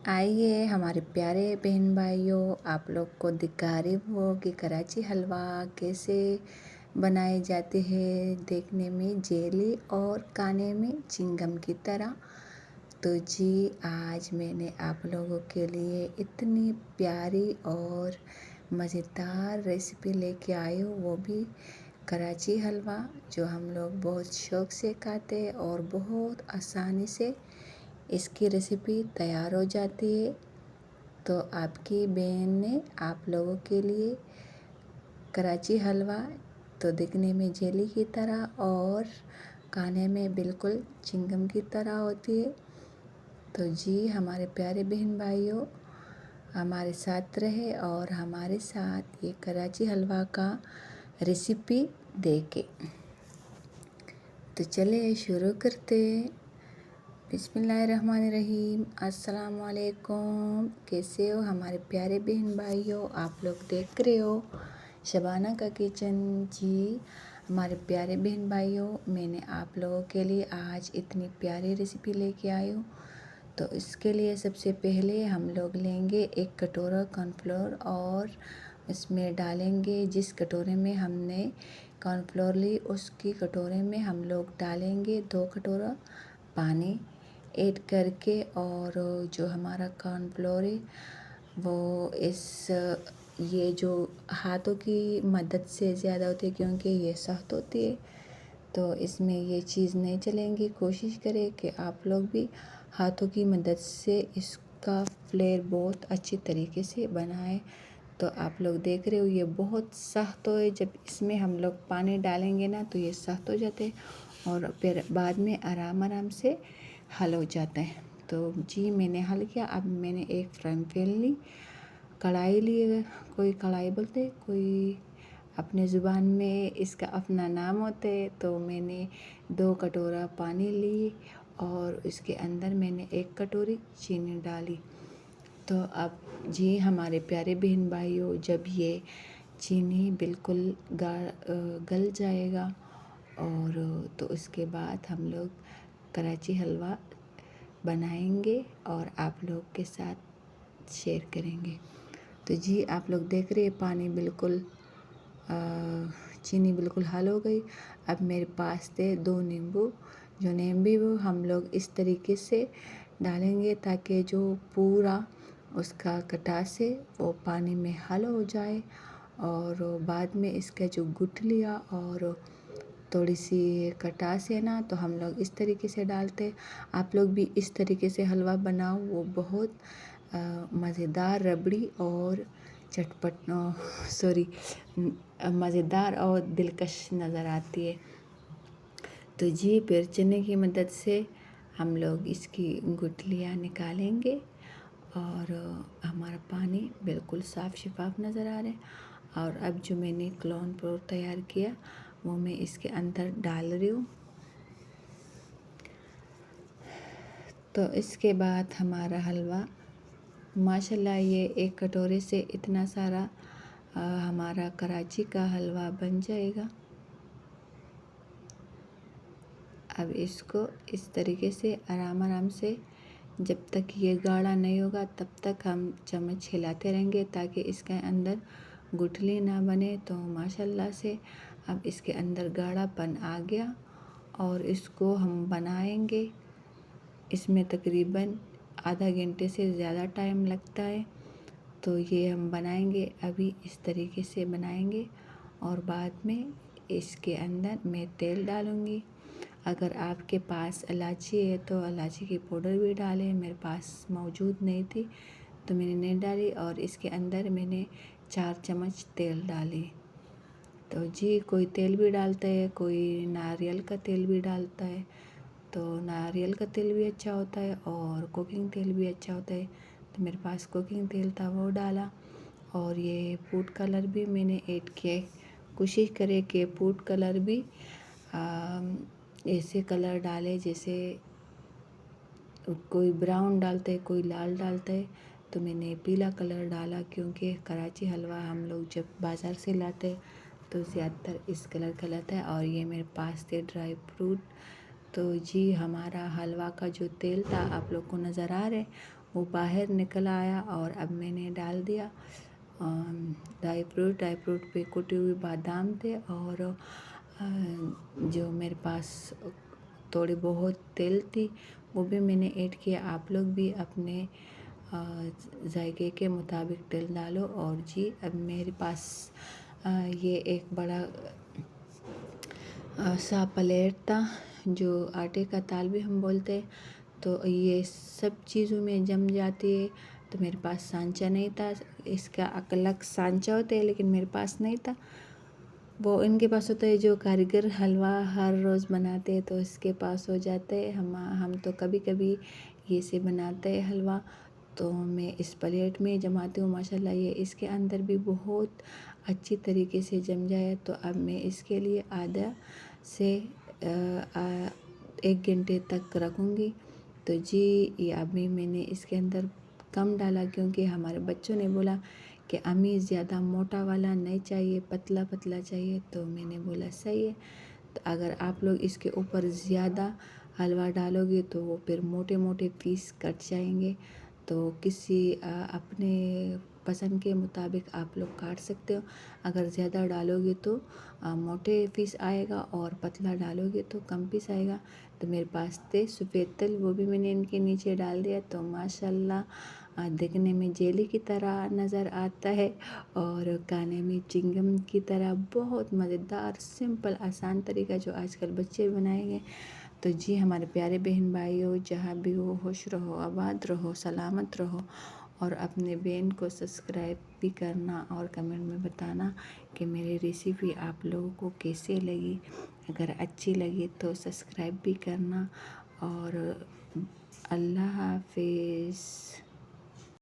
आइए हमारे प्यारे बहन भाइयों, आप लोग को दिखा रही वो कि कराची हलवा कैसे बनाए जाते हैं। देखने में जेली और खाने में चिंगम की तरह। तो जी आज मैंने आप लोगों के लिए इतनी प्यारी और मज़ेदार रेसिपी लेके आई हूँ, वो भी कराची हलवा, जो हम लोग बहुत शौक़ से खाते हैं और बहुत आसानी से इसकी रेसिपी तैयार हो जाती है। तो आपकी बहन ने आप लोगों के लिए कराची हलवा, तो दिखने में जेली की तरह और खाने में बिल्कुल चिंगम की तरह होती है। तो जी हमारे प्यारे बहन भाइयों, हमारे साथ रहे और हमारे साथ ये कराची हलवा का रेसिपी देखें। तो चलिए शुरू करते। बिस्मिल्लाहिर्रहमानिर्रहीम। अस्सलाम वालेकुम। कैसे हो हमारे प्यारे बहन भाइयों? आप लोग देख रहे हो शबाना का किचन। जी हमारे प्यारे बहन भाइयों, मैंने आप लोगों के लिए आज इतनी प्यारी रेसिपी लेके आई हूँ। तो इसके लिए सबसे पहले हम लोग लेंगे एक कटोरा कॉर्नफ्लोर और इसमें डालेंगे, जिस कटोरे में हमने कॉर्नफ्लोर ली उसकी कटोरे में हम लोग डालेंगे 2 कटोरा पानी ऐड करके। और जो हमारा कॉर्नफ्लोर है वो ये जो हाथों की मदद से ज़्यादा होती है, क्योंकि ये सख्त होती है तो इसमें ये चीज़ नहीं चलेंगी। कोशिश करें कि आप लोग भी हाथों की मदद से इसका फ्लेवर बहुत अच्छी तरीके से बनाएं। तो आप लोग देख रहे हो ये बहुत सख्त है, जब इसमें हम लोग पानी डालेंगे ना तो ये सख्त हो जाते हैं और फिर बाद में आराम आराम से हल हो जाता है। तो जी मैंने हल किया। अब मैंने एक फ्राई पैन ली, कढ़ाई ली, कोई कढ़ाई बोलते, कोई अपने ज़ुबान में इसका अपना नाम होता है। तो मैंने 2 कटोरा पानी ली और इसके अंदर मैंने 1 कटोरी चीनी डाली। तो अब जी हमारे प्यारे बहन भाइयों, जब ये चीनी बिल्कुल गल जाएगा और तो उसके बाद हम लोग कराची हलवा बनाएंगे और आप लोग के साथ शेयर करेंगे। तो जी आप लोग देख रहे हैं पानी बिल्कुल चीनी बिल्कुल हल हो गई। अब मेरे पास थे 2 नींबू, जो नींबू वो हम लोग इस तरीके से डालेंगे ताकि जो पूरा उसका खटास है वो पानी में हल हो जाए। और बाद में इसका जो गुठलियाँ और थोड़ी सी खटास है ना, तो हम लोग इस तरीके से डालते। आप लोग भी इस तरीके से हलवा बनाओ, वो बहुत मज़ेदार, रबड़ी और चटपट मज़ेदार और दिलकश नज़र आती है। तो जी फिर चने की मदद से हम लोग इसकी गुठलियाँ निकालेंगे और हमारा पानी बिल्कुल साफ़ शफाफ नज़र आ रहा है। और अब जो मैंने कॉर्नफ्लोर तैयार किया वो मैं इसके अंदर डाल रही हूँ। तो इसके बाद हमारा हलवा माशाल्लाह ये 1 कटोरे से इतना सारा हमारा कराची का हलवा बन जाएगा। अब इसको इस तरीके से आराम आराम से, जब तक ये गाढ़ा नहीं होगा तब तक हम चम्मच हिलाते रहेंगे ताकि इसके अंदर गुठली ना बने। तो माशाल्लाह से अब इसके अंदर गाढ़ापन आ गया और इसको हम बनाएंगे। इसमें तकरीबन आधा घंटे से ज़्यादा टाइम लगता है। तो ये हम बनाएंगे, अभी इस तरीके से बनाएंगे और बाद में इसके अंदर मैं तेल डालूँगी। अगर आपके पास इलायची है तो इलायची की पाउडर भी डालें, मेरे पास मौजूद नहीं थी तो मैंने नहीं डाली। और इसके अंदर मैंने 4 चम्मच तेल डाले। तो जी कोई तेल भी डालता है, कोई नारियल का तेल भी डालता है। तो नारियल का तेल भी अच्छा होता है और कुकिंग तेल भी अच्छा होता है। तो मेरे पास कुकिंग तेल था वो डाला। और ये फूड कलर भी मैंने ऐड किया। कोशिश करें कि फूड कलर भी ऐसे कलर डाले जैसे कोई ब्राउन डालता है, कोई लाल डालता है। तो मैंने पीला कलर डाला क्योंकि कराची हलवा हम लोग जब बाज़ार से लाते हैं तो ज़्यादातर इस कलर का लाता है। और ये मेरे पास थे ड्राई फ्रूट। तो जी हमारा हलवा का जो तेल था आप लोग को नज़र आ रहा है, वो बाहर निकल आया और अब मैंने डाल दिया ड्राई फ्रूट पे कुटी हुई बादाम थे और जो मेरे पास थोड़ी बहुत तेल थी वो भी मैंने ऐड किया। आप लोग भी अपने जायके के मुताबिक तेल डालो। और जी अब मेरे पास ये एक बड़ा सा प्लेट था जो आटे का ताल भी हम बोलते हैं, तो ये सब चीज़ों में जम जाती है। तो मेरे पास सांचा नहीं था, इसका अलग सांचा होता है लेकिन मेरे पास नहीं था। वो इनके पास होता है जो कारीगर हलवा हर रोज़ बनाते हैं, तो इसके पास हो जाता है। हम तो कभी कभी ये से बनाते हैं हलवा। तो मैं इस प्लेट में जमाती हूँ। माशाल्लाह ये इसके अंदर भी बहुत अच्छी तरीके से जम जाए। तो अब मैं इसके लिए आधा से 1 घंटे तक रखूँगी। तो जी ये अभी मैंने इसके अंदर कम डाला क्योंकि हमारे बच्चों ने बोला कि अम्मी ज़्यादा मोटा वाला नहीं चाहिए, पतला पतला चाहिए। तो मैंने बोला सही है। तो अगर आप लोग इसके ऊपर ज़्यादा हलवा डालोगे तो वो फिर मोटे मोटे पीस कट जाएंगे। तो किसी अपने पसंद के मुताबिक आप लोग काट सकते हो। अगर ज़्यादा डालोगे तो मोटे पीस आएगा और पतला डालोगे तो कम पीस आएगा। तो मेरे पास थे सफ़ेद तिल, वो भी मैंने इनके नीचे डाल दिया। तो माशाल्लाह देखने में जेली की तरह नज़र आता है और खाने में चिंगम की तरह बहुत मज़ेदार सिंपल आसान तरीका जो आजकल बच्चे बनाएंगे। तो जी हमारे प्यारे बहन भाइयों, जहाँ भी हो खुश रहो, आबाद रहो, सलामत रहो और अपने बहन को सब्सक्राइब भी करना और कमेंट में बताना कि मेरी रेसिपी आप लोगों को कैसे लगी। अगर अच्छी लगी तो सब्सक्राइब भी करना और अल्लाह हाफिज़।